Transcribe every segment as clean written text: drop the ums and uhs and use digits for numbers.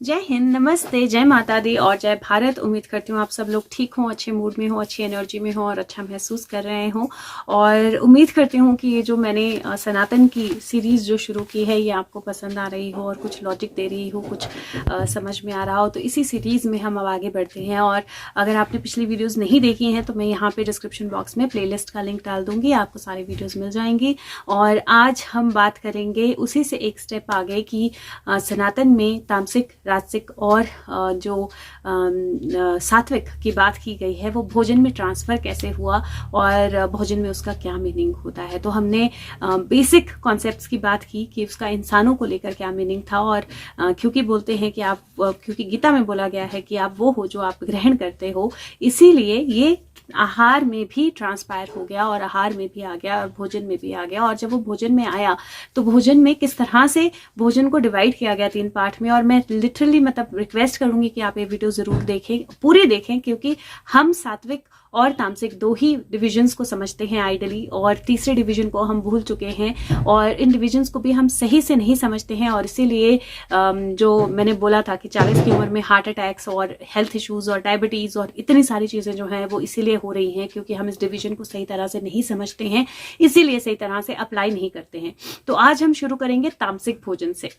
जय हिंद, नमस्ते, जय माता दी और जय भारत। उम्मीद करती हूँ आप सब लोग ठीक हों, अच्छे मूड में हो, अच्छी एनर्जी में हो और अच्छा महसूस कर रहे हों। और उम्मीद करती हूँ कि ये जो मैंने सनातन की सीरीज़ जो शुरू की है ये आपको पसंद आ रही हो और कुछ लॉजिक दे रही हो, कुछ समझ में आ रहा हो। तो इसी सीरीज़ में हम अब आगे बढ़ते हैं। और अगर आपने पिछली वीडियोज़ नहीं देखी हैं तो मैं यहाँ पर डिस्क्रिप्शन बॉक्स में प्ले लिस्ट का लिंक डाल दूँगी, आपको सारी वीडियोज़ मिल जाएंगी। और आज हम बात करेंगे उसी से एक स्टेप आगे कि सनातन में तामसिक, राजसिक और जो सात्विक की बात की गई है वो भोजन में ट्रांसफ़र कैसे हुआ और भोजन में उसका क्या मीनिंग होता है। तो हमने बेसिक कॉन्सेप्ट्स की बात की कि उसका इंसानों को लेकर क्या मीनिंग था। और क्योंकि बोलते हैं कि आप, क्योंकि गीता में बोला गया है कि आप वो हो जो आप ग्रहण करते हो, इसीलिए ये आहार में भी ट्रांसपायर हो गया और आहार में भी आ गया और भोजन में भी आ गया। और जब वो भोजन में आया तो भोजन में किस तरह से भोजन को डिवाइड किया गया 3 पार्ट में। और मैं लिटरली मतलब रिक्वेस्ट करूंगी कि आप ये वीडियो जरूर देखें, पूरी देखें, क्योंकि हम सात्विक और तामसिक 2 ही डिविजन्स को समझते हैं आइडली, और तीसरे डिवीजन को हम भूल चुके हैं और इन डिविजन्स को भी हम सही से नहीं समझते हैं। और इसीलिए जो मैंने बोला था कि 40 की उम्र में हार्ट अटैक्स और हेल्थ इश्यूज और डायबिटीज और इतनी सारी चीजें जो हैं वो इसीलिए हो रही हैं क्योंकि हम इस डिवीजन को सही तरह से नहीं समझते हैं, इसीलिए सही तरह से अप्लाई नहीं करते हैं। तो आज हम शुरू करेंगे तामसिक भोजन से।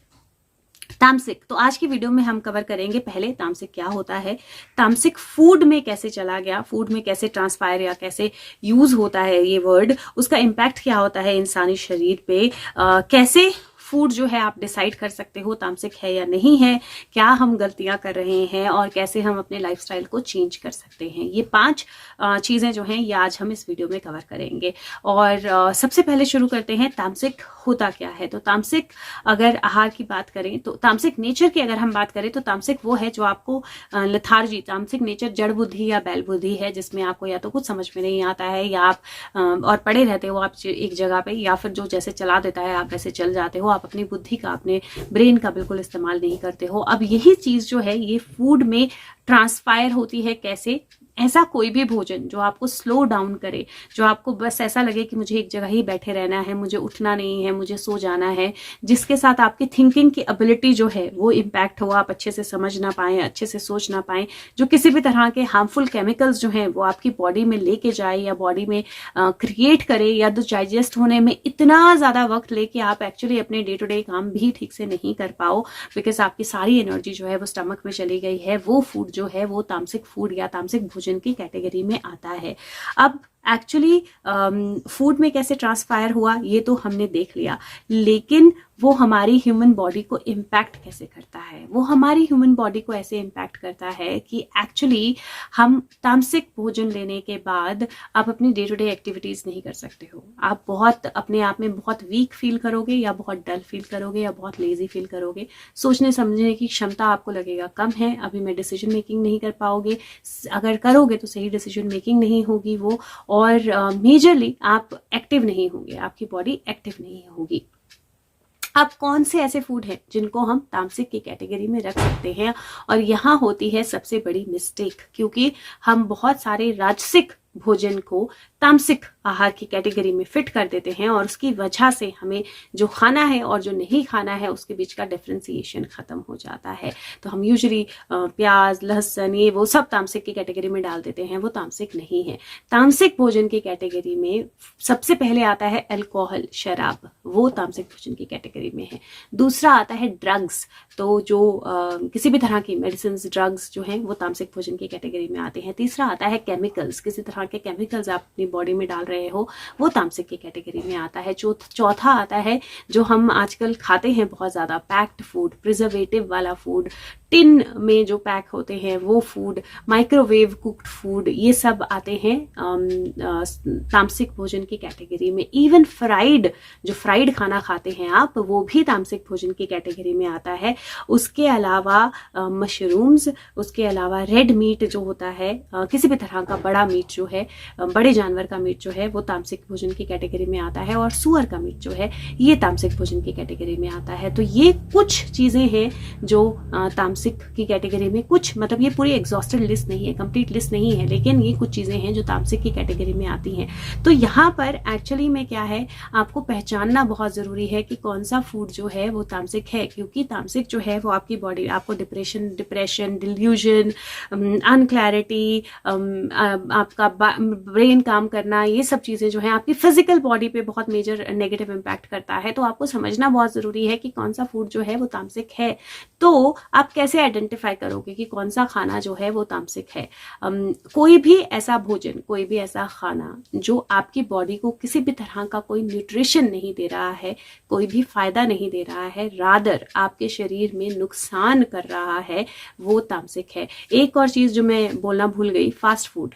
तामसिक, तो आज की वीडियो में हम कवर करेंगे पहले तामसिक क्या होता है, तामसिक फूड में कैसे चला गया, फूड में कैसे ट्रांसफायर या कैसे यूज होता है ये वर्ड, उसका इम्पैक्ट क्या होता है इंसानी शरीर पे, कैसे फूड जो है आप डिसाइड कर सकते हो तामसिक है या नहीं है, क्या हम गलतियां कर रहे हैं और कैसे हम अपने लाइफस्टाइल को चेंज कर सकते हैं। ये 5 चीजें जो हैं ये आज हम इस वीडियो में कवर करेंगे। और सबसे पहले शुरू करते हैं तामसिक होता क्या है। तो तामसिक, अगर आहार की बात करें तो तामसिक नेचर की अगर हम बात करें तो तामसिक वो है जो आपको लथार्जी, तामसिक नेचर जड़ बुद्धि या बैल बुद्धि है, जिसमें आपको या तो कुछ समझ में नहीं आता है या आप और पड़े रहते हो आप एक जगह पे, या फिर जो जैसे चला देता है आप वैसे चल जाते हो, आप अपनी बुद्धि का, अपने ब्रेन का बिल्कुल इस्तेमाल नहीं करते हो। अब यही चीज जो है ये फूड में ट्रांसफायर होती है कैसे, ऐसा कोई भी भोजन जो आपको स्लो डाउन करे, जो आपको बस ऐसा लगे कि मुझे एक जगह ही बैठे रहना है, मुझे उठना नहीं है, मुझे सो जाना है, जिसके साथ आपकी थिंकिंग की एबिलिटी जो है वो इम्पैक्ट हो, आप अच्छे से समझ ना पाए, अच्छे से सोच ना पाए, जो किसी भी तरह के हार्मफुल केमिकल्स जो हैं वो आपकी बॉडी में लेके जाए या बॉडी में क्रिएट करे या तो डाइजेस्ट होने में इतना ज्यादा वक्त ले कि आप एक्चुअली अपने डे टू डे काम भी ठीक से नहीं कर पाओ, बिकॉज आपकी सारी एनर्जी जो है वो स्टमक में चली गई है। वो फूड जो है वो तामसिक फूड या तामसिक भोजन की कैटेगरी में आता है। अब एक्चुअली फूड में कैसे ट्रांसफायर हुआ ये तो हमने देख लिया, लेकिन वो हमारी ह्यूमन बॉडी को इम्पैक्ट कैसे करता है, वो हमारी ह्यूमन बॉडी को ऐसे इम्पैक्ट करता है कि एक्चुअली हम तामसिक भोजन लेने के बाद आप अपनी डे टू डे एक्टिविटीज नहीं कर सकते हो। आप बहुत अपने आप में बहुत वीक फील करोगे या बहुत डल फील करोगे या बहुत लेजी फील करोगे, सोचने समझने की क्षमता आपको लगेगा कम है, अभी मैं डिसीजन मेकिंग नहीं कर पाओगे, अगर करोगे तो सही डिसीजन मेकिंग नहीं होगी वो, और मेजरली आप एक्टिव नहीं होंगे, आपकी बॉडी एक्टिव नहीं होगी। अब कौन से ऐसे फूड हैं जिनको हम तामसिक की कैटेगरी में रख सकते हैं, और यहाँ होती है सबसे बड़ी मिस्टेक, क्योंकि हम बहुत सारे राजसिक भोजन को तामसिक आहार की कैटेगरी में फिट कर देते हैं और उसकी वजह से हमें जो खाना है और जो नहीं खाना है उसके बीच का डिफरेंशिएशन खत्म हो जाता है। तो हम यूजुअली प्याज, लहसुन, ये वो सब तामसिक की कैटेगरी में डाल देते हैं, वो तामसिक नहीं है। तामसिक भोजन की कैटेगरी में सबसे पहले आता है अल्कोहल, शराब, वो तामसिक भोजन की कैटेगरी में है। दूसरा आता है ड्रग्स, तो जो किसी भी तरह की मेडिसिन, ड्रग्स जो हैं वो तामसिक भोजन की कैटेगरी में आते हैं। तीसरा आता है केमिकल्स, किसी तरह के केमिकल्स आप अपनी बॉडी में डाल रहे हो, वो तामसिक की कैटेगरी में आता है। चौथा आता है जो हम आजकल खाते हैं बहुत ज्यादा, पैक्ड फूड, प्रिजर्वेटिव वाला फूड, टिन में जो पैक होते हैं वो फूड, माइक्रोवेव कुक्ड फूड, ये सब आते हैं तामसिक भोजन की कैटेगरी में। इवन फ्राइड, जो फ्राइड खाना खाते हैं आप, वो भी तामसिक भोजन की कैटेगरी में आता है। उसके अलावा मशरूम्स, उसके अलावा रेड मीट जो होता है, किसी भी तरह का बड़ा मीट जो है, बड़े जानवर का मीट जो है है वो तामसिक भोजन की कैटेगरी में आता है, और सुअर का मीट जो है ये तामसिक भोजन की कैटेगरी में आता है। तो ये कुछ चीज़ें हैं जो तामसिक की कैटेगरी में, कुछ मतलब ये पूरी एग्जॉस्टेड लिस्ट नहीं है, कंप्लीट लिस्ट नहीं है, लेकिन ये कुछ चीज़ें हैं जो तामसिक की कैटेगरी में आती हैं। तो यहाँ पर एक्चुअली में क्या है, आपको पहचानना बहुत ज़रूरी है कि कौन सा फूड जो है वो तामसिक है, क्योंकि तामसिक जो है वो आपकी बॉडी, आपको डिप्रेशन, डिल्यूजन, अनक्लैरिटी, आपका ब्रेन काम करना, ये सब चीज़ें जो है आपकी फिजिकल बॉडी पे बहुत मेजर नेगेटिव इम्पैक्ट करता है। तो आपको समझना बहुत ज़रूरी है कि कौन सा फूड जो है वो तामसिक है। तो आप कैसे आइडेंटिफाई करोगे कि कौन सा खाना जो है वो तामसिक है? कोई भी ऐसा भोजन, कोई भी ऐसा खाना जो आपकी बॉडी को किसी भी तरह का कोई न्यूट्रिशन नहीं दे रहा है, कोई भी फायदा नहीं दे रहा है, रादर आपके शरीर में नुकसान कर रहा है, वो तामसिक है। एक और चीज़ जो मैं बोलना भूल गई, फास्ट फूड,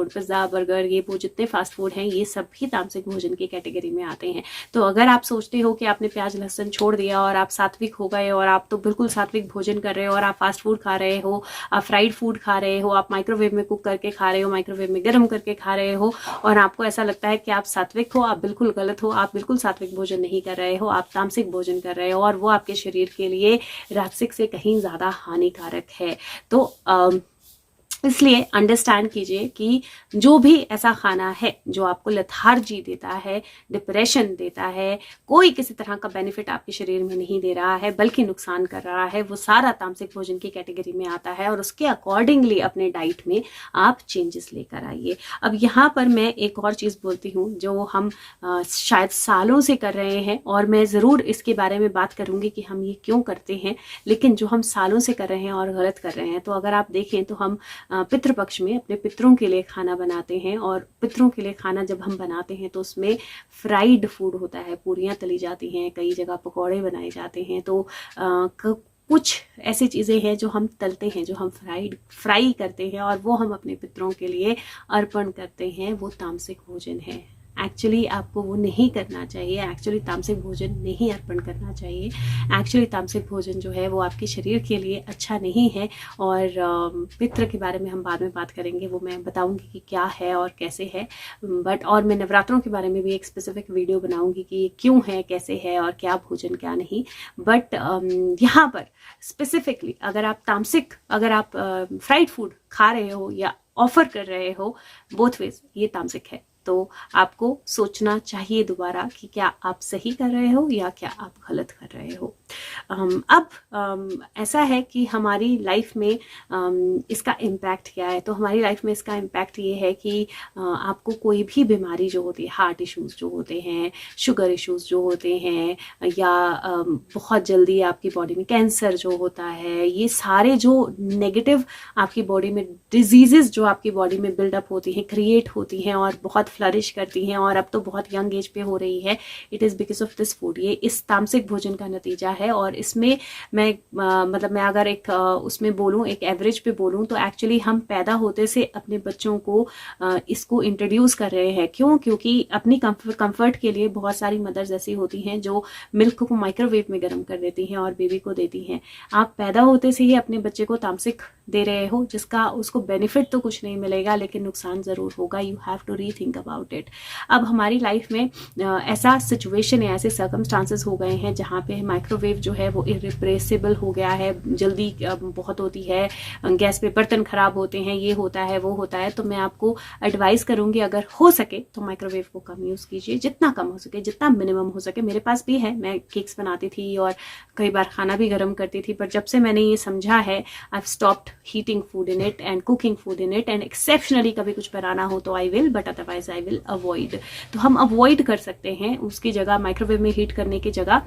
पिज्ज़ा, बर्गर, ये वो जितने फास्ट फूड हैं ये सब भी तामसिक भोजन की कैटेगरी में आते हैं। तो अगर आप सोचते हो कि आपने प्याज लहसुन छोड़ दिया और आप सात्विक हो गए और आप तो बिल्कुल सात्विक भोजन कर रहे हो और आप फास्ट फूड खा रहे हो, आप फ्राइड फूड खा रहे हो, आप माइक्रोवेव में कुक करके खा रहे हो, माइक्रोवेव में गर्म करके खा रहे हो, और आपको ऐसा लगता है कि आप सात्विक हो, आप बिल्कुल गलत हो। आप बिल्कुल सात्विक भोजन नहीं कर रहे हो, आप तामसिक भोजन कर रहे हो, और वो आपके शरीर के लिए राजसिक से कहीं ज्यादा हानिकारक है। तो इसलिए अंडरस्टैंड कीजिए कि जो भी ऐसा खाना है जो आपको लेथार्जी देता है, डिप्रेशन देता है, कोई किसी तरह का बेनिफिट आपके शरीर में नहीं दे रहा है बल्कि नुकसान कर रहा है, वो सारा तामसिक भोजन की कैटेगरी में आता है। और उसके अकॉर्डिंगली अपने डाइट में आप चेंजेस लेकर आइए। अब यहाँ पर मैं एक और चीज़ बोलती हूँ जो हम शायद सालों से कर रहे हैं, और मैं ज़रूर इसके बारे में बात करूँगी कि हम ये क्यों करते हैं, लेकिन जो हम सालों से कर रहे हैं और गलत कर रहे हैं। तो अगर आप देखें तो हम पितृपक्ष में अपने पितरों के लिए खाना बनाते हैं, और पितरों के लिए खाना जब हम बनाते हैं तो उसमें फ्राइड फूड होता है, पूरियां तली जाती हैं, कई जगह पकौड़े बनाए जाते हैं। तो कुछ ऐसी चीज़ें हैं जो हम तलते हैं, जो हम फ्राई करते हैं, और वो हम अपने पितरों के लिए अर्पण करते हैं, वो तामसिक भोजन है। एक्चुअली आपको वो नहीं करना चाहिए, एक्चुअली तामसिक भोजन नहीं अर्पण करना चाहिए। एक्चुअली तामसिक भोजन जो है वो आपके शरीर के लिए अच्छा नहीं है। और पितृ के बारे में हम बाद में बात करेंगे, वो मैं बताऊंगी कि क्या है और कैसे है। बट और मैं नवरात्रों के बारे में भी एक स्पेसिफिक वीडियो बनाऊंगी कि क्यों है, कैसे है, और क्या भोजन क्या नहीं। बट यहाँ पर स्पेसिफिकली अगर आप तामसिक, अगर आप फ्राइड फूड खा रहे हो या ऑफर कर रहे हो, बोथ वेज ये तामसिक है। तो आपको सोचना चाहिए दोबारा कि क्या आप सही कर रहे हो या क्या आप गलत कर रहे हो। अब ऐसा है कि हमारी लाइफ में इसका इम्पैक्ट क्या है। तो हमारी लाइफ में इसका इम्पैक्ट ये है कि आपको कोई भी बीमारी जो होती है, हार्ट इश्यूज जो होते हैं, शुगर इश्यूज जो होते हैं, या बहुत जल्दी आपकी बॉडी में कैंसर जो होता है, ये सारे जो नेगेटिव आपकी बॉडी में डिजीजेस जो आपकी बॉडी में बिल्डअप होती हैं, क्रिएट होती हैं और बहुत फ्लरिश करती हैं, और अब तो बहुत यंग एज पे हो रही है, it is because of this food. ये इस तामसिक भोजन का नतीजा है। और इसमें मैं मतलब मैं अगर एक उसमें बोलूँ, एक एवरेज पे बोलूँ, तो एक्चुअली हम पैदा होते से अपने बच्चों को इसको इंट्रोड्यूस कर रहे हैं। क्यों? क्योंकि अपनी कंफर्ट के लिए बहुत सारी मदर्स ऐसी होती हैं जो मिल्क को माइक्रोवेव में गर्म कर देती हैं और बेबी को देती हैं। आप पैदा होते से ही अपने बच्चे को तामसिक दे रहे हो, जिसका उसको बेनिफिट तो कुछ नहीं मिलेगा लेकिन नुकसान ज़रूर होगा। You have to rethink about it. अब हमारी लाइफ में ऐसा सिचुएशन है, ऐसे सर्कमस्टांसेस हो गए हैं जहाँ पे माइक्रोवेव जो है वो इरिप्लेसेबल हो गया है, जल्दी बहुत होती है, गैस पे बर्तन खराब होते हैं, ये होता है वो होता है। तो मैं आपको एडवाइस करूंगी अगर हो सके तो माइक्रोवेव को कम यूज़ कीजिए, जितना कम हो सके, जितना मिनिमम हो सके। मेरे पास भी है, मैं केक्स बनाती थी और कई बार खाना भी गर्म करती थी, पर जब से मैंने ये समझा है, I have stopped heating food in it and cooking food in it, and exceptionally कभी कुछ बनाना हो तो I will, but otherwise I will avoid. तो हम अवॉइड कर सकते हैं, उसकी जगह माइक्रोवेव में हीट करने की जगह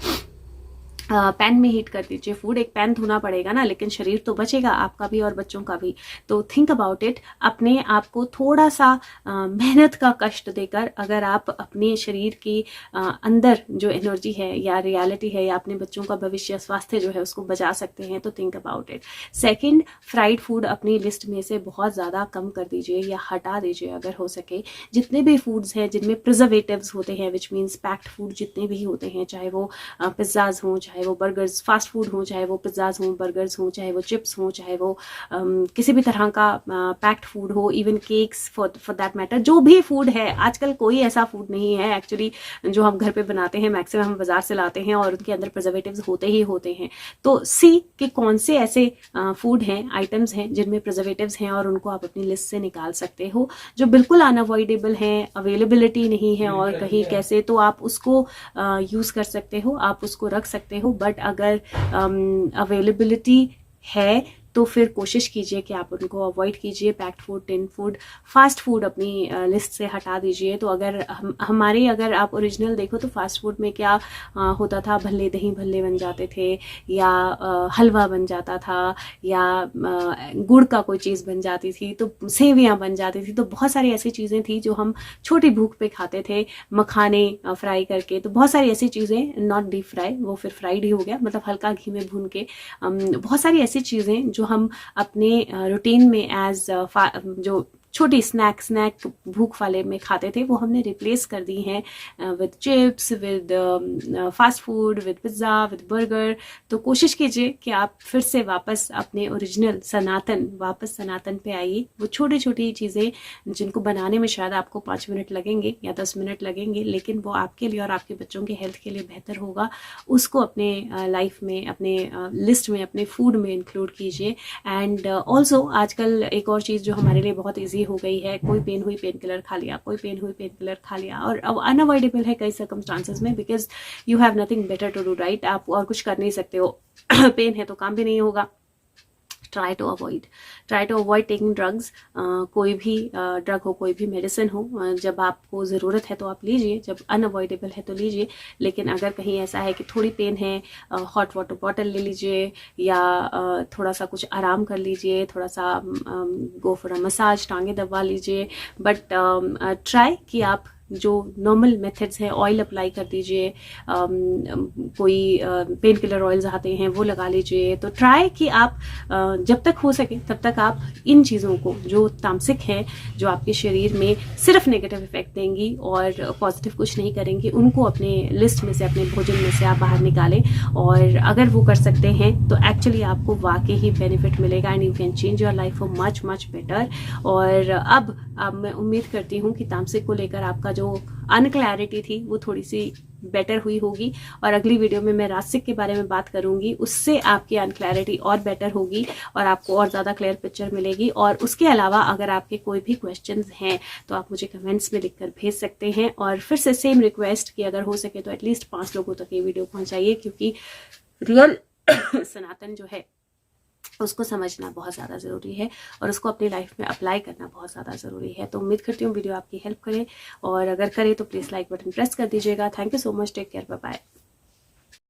पैन में हीट कर दीजिए फूड। एक पैन धोना पड़ेगा ना, लेकिन शरीर तो बचेगा आपका भी और बच्चों का भी। तो थिंक अबाउट इट। अपने आप को थोड़ा सा मेहनत का कष्ट देकर अगर आप अपने शरीर की अंदर जो एनर्जी है या रियलिटी है या अपने बच्चों का भविष्य, स्वास्थ्य जो है उसको बचा सकते हैं, तो think about it. Second, fried food अपनी लिस्ट में से बहुत ज़्यादा कम कर दीजिए या हटा दीजिए अगर हो सके। जितने भी फूड्स हैं जिनमें प्रिजर्वेटिव्स होते हैं, विच मीन्स पैक्ड फूड जितने भी होते हैं, चाहे वो पिज्ज़ाज हों, चाहे चाहे वो बर्गर्स फास्ट फूड हो, चाहे वो पिज्ज़ाज हों, बर्गर्स हों, चाहे वो चिप्स हों, चाहे वो किसी भी तरह का पैक्ड फूड हो, even cakes for that matter, जो भी फूड है आजकल कोई ऐसा फूड नहीं है एक्चुअली जो हम घर पे बनाते हैं, मैक्सिमम हम बाजार से लाते हैं और उनके अंदर प्रिजर्वेटिव्स होते ही होते हैं। तो सी कि कौन से ऐसे फूड हैं, आइटम्स हैं जिनमें प्रिजर्वेटिव्स हैं और उनको आप अपनी लिस्ट से निकाल सकते हो, जो बिल्कुल अनअवॉइडेबल हैं, अवेलेबिलिटी नहीं है और कहीं कैसे, तो आप उसको यूज़ कर सकते हो, आप उसको रख सकते हो। बट अगर अवेलेबिलिटी है तो फिर कोशिश कीजिए कि आप उनको अवॉइड कीजिए। Packed food, tin food, fast food अपनी लिस्ट से हटा दीजिए। तो अगर हमारे अगर आप ओरिजिनल देखो तो फास्ट फूड में क्या होता था, भल्ले दही भल्ले बन जाते थे, या हलवा बन जाता था, या गुड़ का कोई चीज़ बन जाती थी, तो सेवियाँ बन जाती थी। तो बहुत सारी ऐसी चीज़ें थी जो हम छोटी भूख पे खाते थे, मखाने फ्राई करके। तो बहुत सारी ऐसी चीज़ें, नॉट डीप फ्राई, वो फिर फ्राइड ही हो गया, मतलब हल्का घी में भून के, बहुत सारी ऐसी चीज़ें जो हम अपने रूटीन में एज जो छोटी स्नैक भूख वाले में खाते थे, वो हमने रिप्लेस कर दी हैं with chips, with fast food, with pizza, with burger. तो कोशिश कीजिए कि आप फिर से वापस अपने ओरिजिनल सनातन पे आइए। वो छोटी छोटी चीज़ें जिनको बनाने में शायद आपको 5 मिनट लगेंगे या 10 मिनट लगेंगे, लेकिन वो आपके लिए और आपके बच्चों के हेल्थ के लिए बेहतर होगा। उसको अपने लाइफ में, अपने लिस्ट में, अपने फूड में इंक्लूड कीजिए। एंड ऑल्सो आजकल एक और चीज़ जो हमारे लिए बहुत ईजी हो गई है, कोई पेन हुई पेन किलर खा लिया, कोई पेन हुई पेन किलर खा लिया, और अब अनअवॉइडेबल है कई सर्कमस्टांसेस में, because you have nothing better to do, right. आप और कुछ कर नहीं सकते हो, पेन है तो काम भी नहीं होगा। Try to avoid taking drugs. कोई भी ड्रग हो, कोई भी मेडिसिन हो, जब आपको ज़रूरत है तो आप लीजिए, जब अनअवॉइडेबल है तो लीजिए। लेकिन अगर कहीं ऐसा है कि थोड़ी पेन है, हॉट वाटर बॉटल ले लीजिए, या थोड़ा सा कुछ आराम कर लीजिए, थोड़ा सा गो फॉर अ मसाज, टांगे दबा लीजिए। बट ट्राई कि आप जो नॉर्मल मेथड्स हैं, ऑयल अप्लाई कर दीजिए, कोई पेन किलर ऑयल्स आते हैं वो लगा लीजिए। तो ट्राई कि आप जब तक हो सके तब तक आप इन चीज़ों को, जो तामसिक हैं, जो आपके शरीर में सिर्फ नेगेटिव इफेक्ट देंगी और पॉजिटिव कुछ नहीं करेंगी, उनको अपने लिस्ट में से, अपने भोजन में से आप बाहर निकालें। और अगर वो कर सकते हैं तो एक्चुअली आपको वाकई ही बेनिफिट मिलेगा and you can change your life for much better. और अब मैं उम्मीद करती हूँ कि तामसिक को लेकर आपका जो अनक्लैरिटी थी वो थोड़ी सी बेटर हुई होगी, और अगली वीडियो में मैं राजसिक के बारे में बात करूंगी, उससे आपकी अनक्लैरिटी और बेटर होगी और आपको और ज़्यादा क्लियर पिक्चर मिलेगी। और उसके अलावा अगर आपके कोई भी क्वेश्चंस हैं तो आप मुझे कमेंट्स में लिखकर भेज सकते हैं। और फिर से सेम रिक्वेस्ट कि अगर हो सके तो एटलीस्ट 5 लोगों तक ये वीडियो पहुंचाइए, क्योंकि रियल सनातन जो है उसको समझना बहुत ज़्यादा ज़रूरी है और उसको अपनी लाइफ में अप्लाई करना बहुत ज़्यादा ज़रूरी है। तो उम्मीद करती हूँ वीडियो आपकी हेल्प करे, और अगर करे तो प्लीज़ लाइक बटन प्रेस कर दीजिएगा। Thank you so much, take care, bye bye.